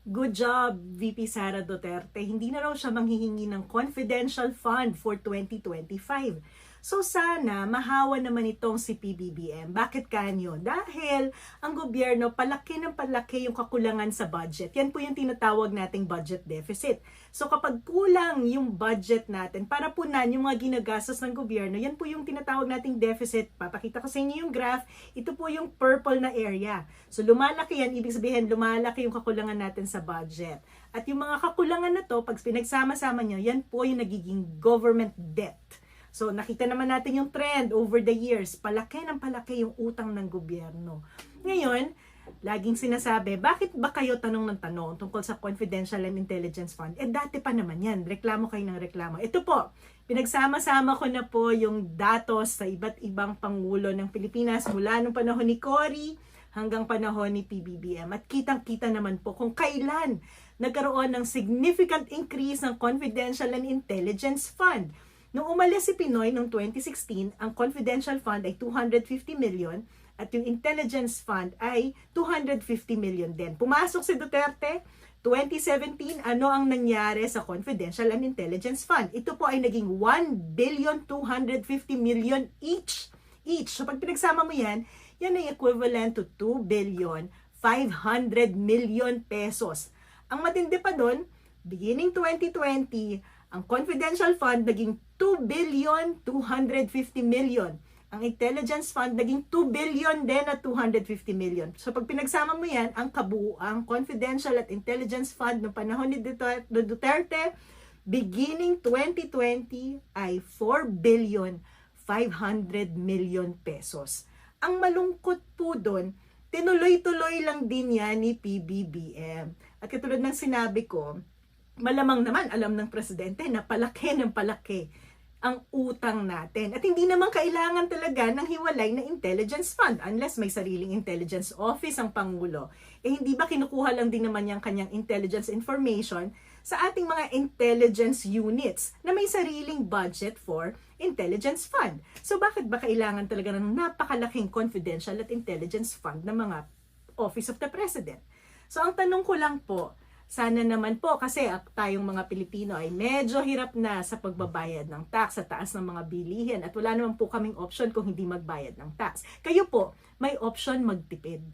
Good job, VP Sara Duterte. Hindi na raw siya manghihingi ng confidential fund for 2025. So sana mahawa naman itong si PBBM. Bakit kanyo? Dahil ang gobyerno palaki ng palaki yung kakulangan sa budget. Yan po yung tinatawag nating budget deficit. So kapag kulang yung budget natin para punan yung mga ginagastos ng gobyerno, yan po yung tinatawag nating deficit. Papakita ko sa inyo yung graph. Ito po yung purple na area. So lumalaki yan, ibig sabihin lumalaki yung kakulangan natin sa budget. At yung mga kakulangan na to, pag pinagsama-sama nyo, yan po yung nagiging government debt. So nakita naman natin yung trend over the years, palaki ng palaki yung utang ng gobyerno. Ngayon, laging sinasabi, bakit ba kayo tanong ng tanong tungkol sa Confidential and Intelligence Fund? Dati pa naman yan, reklamo kayo ng reklamo. Ito po, pinagsama-sama ko na po yung datos sa iba't ibang pangulo ng Pilipinas mula nung panahon ni Cory hanggang panahon ni PBBM. At kitang-kita naman po kung kailan nagkaroon ng significant increase ng Confidential and Intelligence Fund. Nung umalis si Pinoy noong 2016, ang confidential fund ay 250 million at yung intelligence fund ay 250 million din. Pumasok si Duterte, 2017, ano ang nangyari sa confidential and intelligence fund? Ito po ay naging 1,250 million each. So pag pinagsama mo yan, yan ay equivalent to 2,500 million pesos. Ang matindi pa doon, beginning 2020, ang confidential fund naging 2,250 million. Ang intelligence fund naging 2 billion din at 250 million. So pag pinagsama mo yan, ang kabuuang confidential at intelligence fund ng panahon ni Duterte, beginning 2020 ay 4,500 million pesos. Ang malungkot po doon, tinuloy-tuloy lang din yan ni PBBM. At katulad ng sinabi ko, malamang naman alam ng presidente na palaki ng palaki ang utang natin. At hindi naman kailangan talaga ng hiwalay na intelligence fund unless may sariling intelligence office ang Pangulo. Hindi ba kinukuha lang din naman yung kanyang intelligence information sa ating mga intelligence units na may sariling budget for intelligence fund? So bakit ba kailangan talaga ng napakalaking confidential at intelligence fund ng mga Office of the President? So ang tanong ko lang po, sana naman po kasi tayong mga Pilipino ay medyo hirap na sa pagbabayad ng tax sa taas ng mga bilihin at wala naman po kaming option kung hindi magbayad ng tax. Kayo po, may option magtipid.